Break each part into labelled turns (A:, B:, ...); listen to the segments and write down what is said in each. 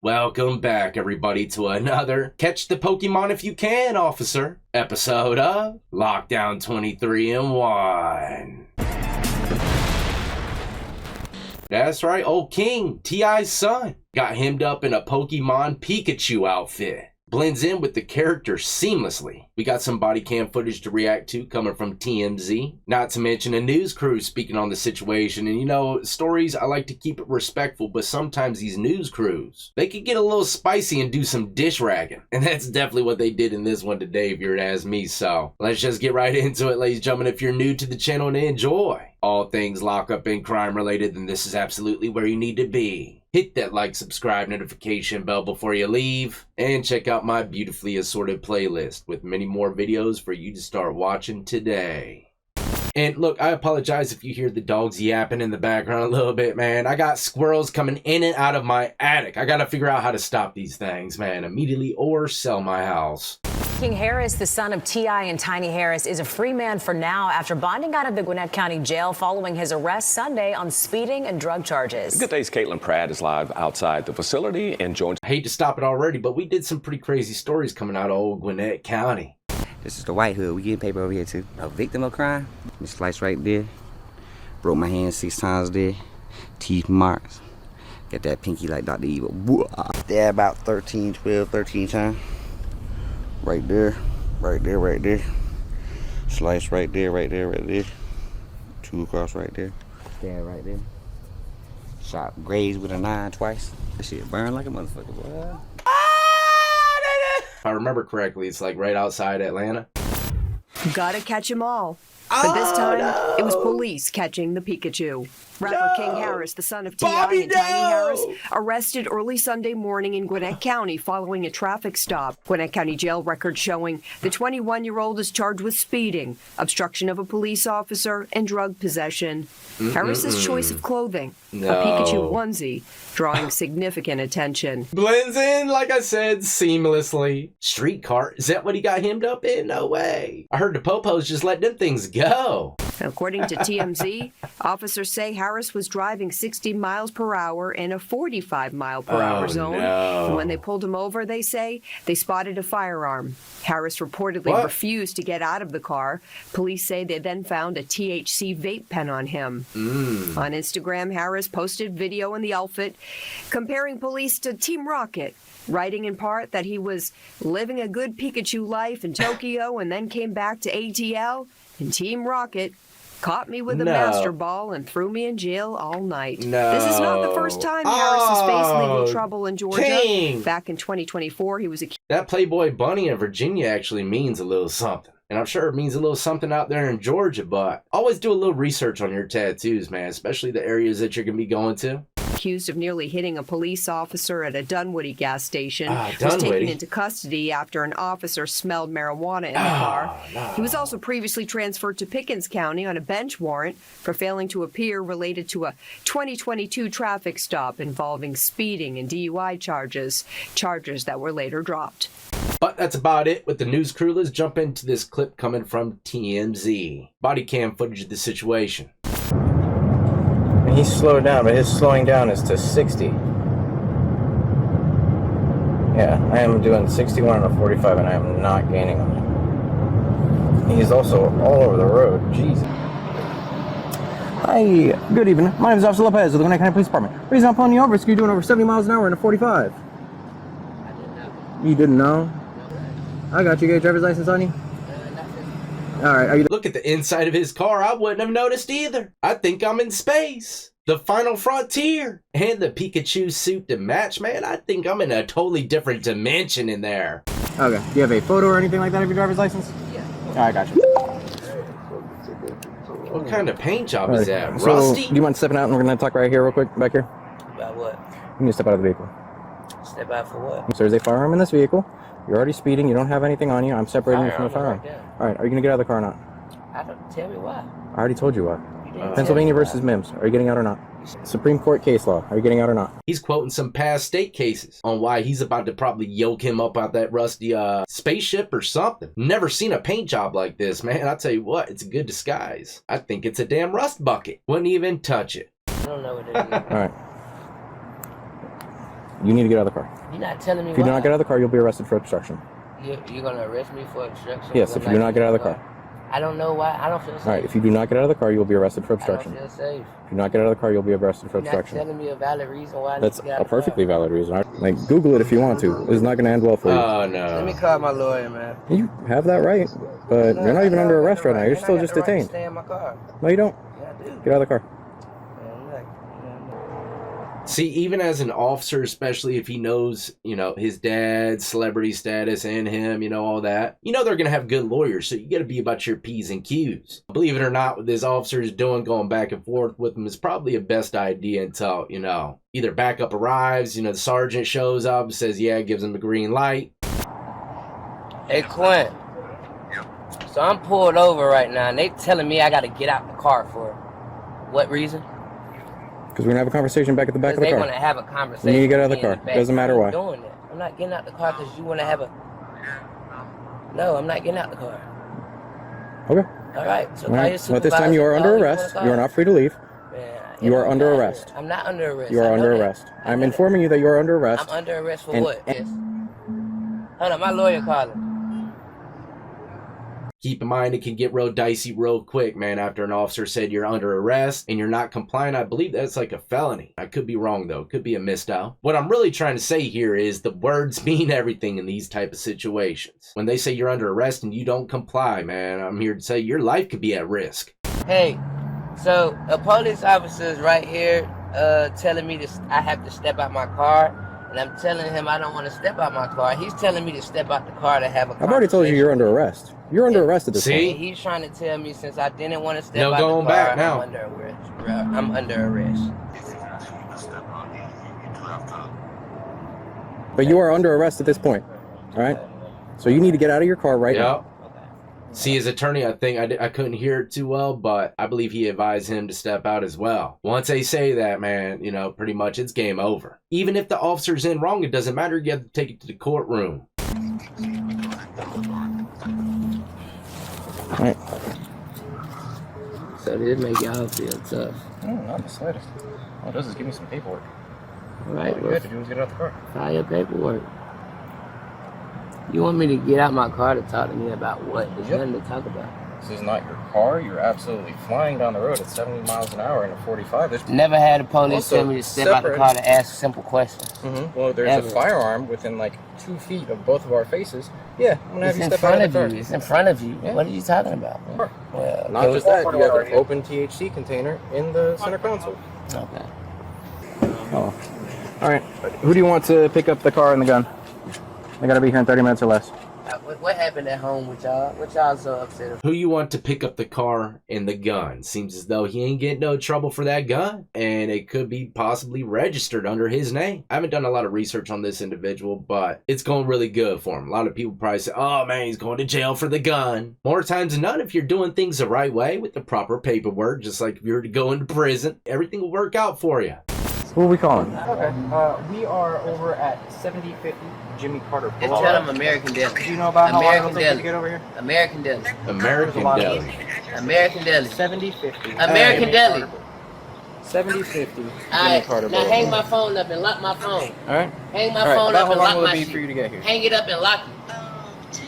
A: Welcome back, everybody, to another Catch the Pokemon If You Can, Officer episode of Lockdown 23 in 1. That's right, old King, T.I.'s son, got hemmed up in a Pokemon Pikachu outfit. Blends in with the character seamlessly. We got some body cam footage to react to coming from TMZ. Not to mention a news crew speaking on the situation. And you know, stories, I like to keep it respectful, but sometimes these news crews, they could get a little spicy and do some dish ragging. And that's definitely what they did in this one today, if you're to ask me. So let's just get right into it, ladies and gentlemen. If you're new to the channel and enjoy all things lockup and crime related, then this is absolutely where you need to be. Hit that like, subscribe, notification bell before you leave, and check out my beautifully assorted playlist with many more videos for you to start watching today. And look, I apologize if you hear the dogs yapping in the background a little bit, man. I got squirrels coming in and out of my attic. I gotta figure out how to stop these things, man, immediately or sell my house.
B: King Harris, the son of T.I. and Tiny Harris, is a free man for now after bonding out of the Gwinnett County Jail following his arrest Sunday on speeding and drug charges.
C: Good day's Caitlin Pratt is live outside the facility and joins.
A: I hate to stop it already, but we did some pretty crazy stories coming out of old Gwinnett County.
D: This is the White Hood. We getting paper over here too. A victim of crime. This slice right there. Broke my hand 6 times there. Teeth marks. Got that pinky like Dr. Evil. There about 13 times. Right there, right there, right there. Slice right there, right there, right there. 2 across right there. There, right there. Shot grazed with a 9 twice. That shit burned like a motherfucker, boy.
A: If I remember correctly, it's like right outside Atlanta.
E: Gotta catch 'em all. But this time, it was police catching the Pikachu. Rapper King Harris, the son of T.I. and Tiny Harris, arrested early Sunday morning in Gwinnett County following a traffic stop. Gwinnett County jail records showing the 21-year-old is charged with speeding, obstruction of a police officer, and drug possession. Harris's choice of clothing, a Pikachu onesie, drawing significant attention.
A: Blends in, like I said, seamlessly. Streetcar, is that what he got hemmed up in? No way. I heard the popos just let them things go.
E: According to TMZ, officers say Harris was driving 60 miles per hour in a 45 mile per hour zone.
A: No.
E: And when they pulled him over, they say they spotted a firearm. Harris reportedly refused to get out of the car. Police say they then found a THC vape pen on him. On Instagram, Harris posted video in the outfit comparing police to Team Rocket, writing in part that he was living a good Pikachu life in Tokyo and then came back to ATL, and Team Rocket caught me with a master ball and threw me in jail all night. This is not the first time Harris has faced legal trouble in Georgia.
A: King.
E: Back in 2024, he was accused.
A: That Playboy Bunny in Virginia actually means a little something. And I'm sure it means a little something out there in Georgia, but always do a little research on your tattoos, man, especially the areas that you're going to be going to.
E: Accused of nearly hitting a police officer at a Dunwoody gas station, was taken into custody after an officer smelled marijuana in the car. He was also previously transferred to Pickens County on a bench warrant for failing to appear related to a 2022 traffic stop involving speeding and DUI charges that were later dropped.
A: But that's about it with the news crew. Let's jump into this clip coming from TMZ. Body cam footage of the situation.
F: He's slowed down, but his slowing down is to 60. Yeah, I am doing 61 on a 45, and I am not gaining on him. He's also all over the road. Jeez. Hi, good evening. My name is Officer Lopez of the Gwinnett County Police Department. The reason I'm pulling you over is you're doing over 70 miles an hour in a 45. I didn't know. You didn't know? I got you. Got your driver's license on you? All right, are you...
A: Look at the inside of his car. I wouldn't have noticed either. I think I'm in space. The final frontier. And the Pikachu suit to match, man. I think I'm in a totally different dimension in there.
F: Okay. Do you have a photo or anything like that of your driver's license? Yeah. All right, got you.
A: What kind of paint job is that?
F: So,
A: Rusty?
F: do you mind stepping out and we're going to talk right here real quick, back here?
G: About what?
F: You need to step out of the vehicle.
G: Step out for what?
F: So there's a firearm in this vehicle. You're already speeding. You don't have anything on you. I'm separating you from the firearm. All right. Are you going to get out of the car or not?
G: I don't tell me why.
F: I already told you what. Pennsylvania versus Mims. Are you getting out or not? Supreme Court case law. Are you getting out or not?
A: He's quoting some past state cases on why he's about to probably yoke him up out that rusty spaceship or something. Never seen a paint job like this, man. I'll tell you what, it's a good disguise. I think it's a damn rust bucket. Wouldn't even touch it.
G: I don't know what it is.
F: All right. You need to get out of the car.
G: You're not telling me
F: If you do
G: why.
F: not get out of the car, you'll be arrested for obstruction.
G: You're going to arrest me for obstruction?
F: Yes, if you do not get out of the car.
G: I don't know why. I don't feel safe.
F: All right, if you do not get out of the car, you will be arrested for
G: I don't
F: obstruction.
G: feel safe.
F: If you do not get out of the car, you'll be arrested for
G: You're not
F: obstruction.
G: telling me a valid reason why I need
F: That's
G: to get out
F: a
G: of the car.
F: perfectly valid reason. Like, Google it if you want to. It's not going to end well for you.
A: Oh,
G: Let me
A: no.
G: call my lawyer, man.
F: You have that right, but you're not even under arrest right now. You're still just detained.
G: Stay in my car.
F: No, you don't.
G: Yeah, I do.
F: Get out of the car.
A: See, even as an officer, especially if he knows, you know, his dad's celebrity status and him, you know, all that, you know, they're going to have good lawyers. So you got to be about your P's and Q's. Believe it or not, what this officer is doing, going back and forth with him is probably a best idea until, you know, either backup arrives, you know, the sergeant shows up, says, yeah, gives him the green light.
G: Hey, Quinn. So I'm pulled over right now, and they telling me I got to get out the car for what reason?
F: Because we're going to have a conversation back at the back of the
G: They
F: car.
G: want to have a conversation.
F: You need to get out of the
G: with me in
F: car.
G: back.
F: Doesn't matter why.
G: I'm not doing it. I'm not getting out the car because you want to have a... No, I'm not getting out the car.
F: Okay.
G: All right. So
F: All right. So at this time, you are under arrest. You are not free to leave. You are under arrest.
G: I'm not under arrest.
F: You are under arrest. I'm informing you that you are under arrest.
G: I'm under arrest for
F: And-
G: what? Yes. Hold on, my lawyer calling.
A: Keep in mind, it can get real dicey real quick, man, after an officer said you're under arrest and you're not compliant. I believe that's like a felony. I could be wrong, though. Could be a misdial. What I'm really trying to say here is the words mean everything in these type of situations. When they say you're under arrest and you don't comply, man, I'm here to say your life could be at risk.
G: Hey, so a police officer is right here telling me I have to step out my car. And I'm telling him I don't want to step out my car. He's telling me to step out the car to have a conversation.
F: I've already told you you're under arrest. You're under arrest at this
A: See?
F: point.
G: He's trying to tell me since I didn't want to step
A: No
G: out
A: going
G: the car,
A: back now.
G: I'm under arrest. Bro. I'm under arrest.
F: But you are under arrest at this point. All right? So you need to get out of your car right now.
A: Yep. See, his attorney, I think I couldn't hear it too well, but I believe he advised him to step out as well. Once they say that, man, you know, pretty much it's game over. Even if the officer's in wrong, it doesn't matter. You have to take it to the courtroom.
F: All right.
G: So this make y'all feel tough.
F: No, not the slightest. All it does is give me some paperwork.
G: All right,
F: All you have to do is get out of the car.
G: file your paperwork. You want me to get out my car to talk to me about what? There's nothing to talk about.
F: This is not your car. You're absolutely flying down the road at 70 miles an hour in a 45. There's
G: Never had a police
F: Also,
G: tell me to step out the
F: separate-
G: car to ask simple questions.
F: Well, there's
G: Ever.
F: a firearm within like 2 feet of both of our faces. Yeah, I'm gonna have
G: It's
F: you
G: in
F: step out
G: front
F: of
G: of
F: the
G: you.
F: car.
G: It's in front of you.
F: Yeah.
G: What are you talking about?
F: Sure.
G: Well,
F: Not just that, you have an open THC container in the center console.
G: Okay.
F: Oh. All right. Who do you want to pick up the car and the gun? They gotta be here in 30 minutes or less.
G: What happened at home with y'all? What y'all so upset about?
A: Who you want to pick up the car and the gun? Seems as though he ain't getting no trouble for that gun, and it could be possibly registered under his name. I haven't done a lot of research on this individual, but it's going really good for him. A lot of people probably say, oh man, he's going to jail for the gun. More times than not, if you're doing things the right way with the proper paperwork, just like if you were to go into prison, everything will work out for you.
F: Who are we calling?
H: Okay, we are over at 7050 Jimmy Carter
G: Just
H: Boulevard.
G: tell them American Deli.
H: Do you know about how long it'll
G: American
H: take you to
G: Deli.
H: get over here?
G: American Deli.
A: American Deli.
G: American Deli.
H: 7050.
G: American Deli.
H: 7050 Jimmy
G: Alright,
H: Carter
G: now
H: Boulevard.
G: hang my phone up and lock my phone.
H: Alright?
G: Hang my
H: Alright,
G: phone
H: about
G: up
H: how
G: and
H: long
G: lock
H: will
G: my
H: it be
G: shit.
H: for you to get here?
G: Hang it up and lock it.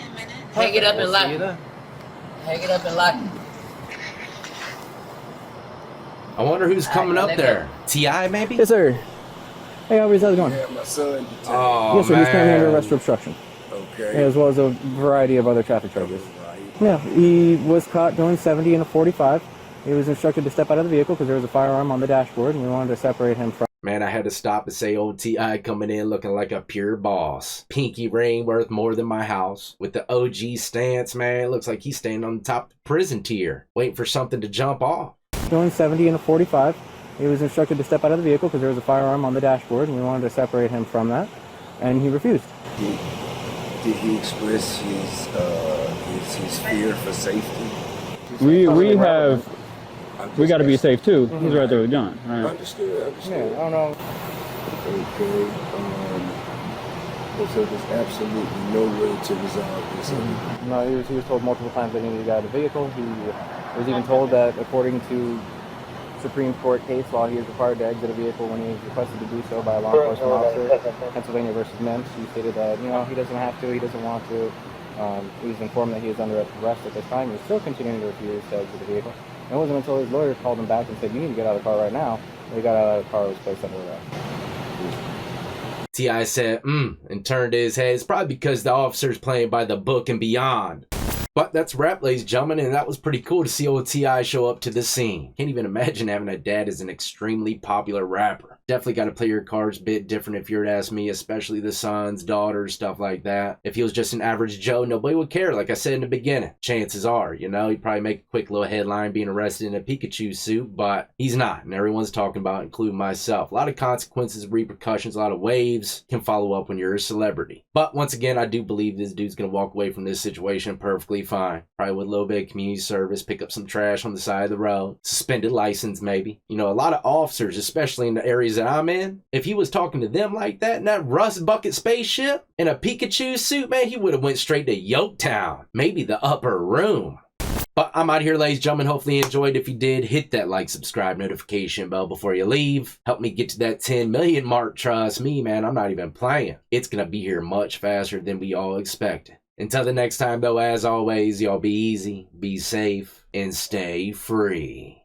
G: Hang it up and lock
H: See you
G: it.
H: then.
G: Hang it up and lock it.
A: I wonder who's coming up there. T.I. maybe?
F: Yes, sir. Hey, Albert, how's it going?
I: Yeah, my son.
A: Oh,
F: Yes, sir. He's currently under
A: man.
F: arrest for obstruction,
I: Okay.
F: as well as a variety of other traffic charges.
I: Right.
F: Yeah, he was caught doing 70 in a 45. He was instructed to step out of the vehicle because there was a firearm on the dashboard, and we wanted to separate him from.
A: Man, I had to stop and say old T.I. coming in looking like a pure boss. Pinky ring worth more than my house. With the OG stance, man, it looks like he's standing on the top of the prison tier, waiting for something to jump off.
F: Doing 70 in a 45. He was instructed to step out of the vehicle because there was a firearm on the dashboard, and we wanted to separate him from that, and he refused.
I: Did he express his fear for safety?
J: We have
I: I'm
J: we
I: just
J: got to be
I: asking.
J: safe too. He's right there with John. Right?
I: Understood.
F: Yeah, I don't know.
I: Okay. So there's absolutely no way to resolve this.
F: No, he was told multiple times that he needed to get out of the vehicle. He was even told that according to Supreme Court case law, he is required to exit a vehicle when he is requested to do so by a law enforcement officer. Pennsylvania versus Mims, he stated that, you know, he doesn't have to, he doesn't want to. He was informed that he is under arrest at this time. He was still continuing to refuse to exit the vehicle. And it wasn't until his lawyer called him back and said, you need to get out of the car right now. When he got out of the car, was placed under arrest.
A: T.I. said, and turned his head. It's probably because the officer's playing by the book and beyond. But that's a wrap, ladies and gentlemen, and that was pretty cool to see old T.I. show up to the scene. Can't even imagine having a dad as an extremely popular rapper. Definitely got to play your cards a bit different if you were to ask me, especially the sons, daughters, stuff like that. If he was just an average Joe, nobody would care, like I said in the beginning. Chances are, you know, he'd probably make a quick little headline being arrested in a Pikachu suit, but he's not, and everyone's talking about it, including myself. A lot of consequences, repercussions, a lot of waves can follow up when you're a celebrity. But once again, I do believe this dude's going to walk away from this situation perfectly fine. Probably with a little bit of community service, pick up some trash on the side of the road, suspended license maybe. You know, a lot of officers, especially in the areas that I'm in, if he was talking to them like that in that rust bucket spaceship in a Pikachu suit, man, he would have went straight to Yoketown, maybe the upper room. But I'm out here, ladies and gentlemen. Hopefully you enjoyed. If you did, hit that like, subscribe, notification bell before you leave. Help me get to that 10 million mark. Trust me, man, I'm not even playing. It's going to be here much faster than we all expected. Until the next time, though, as always, y'all be easy, be safe, and stay free.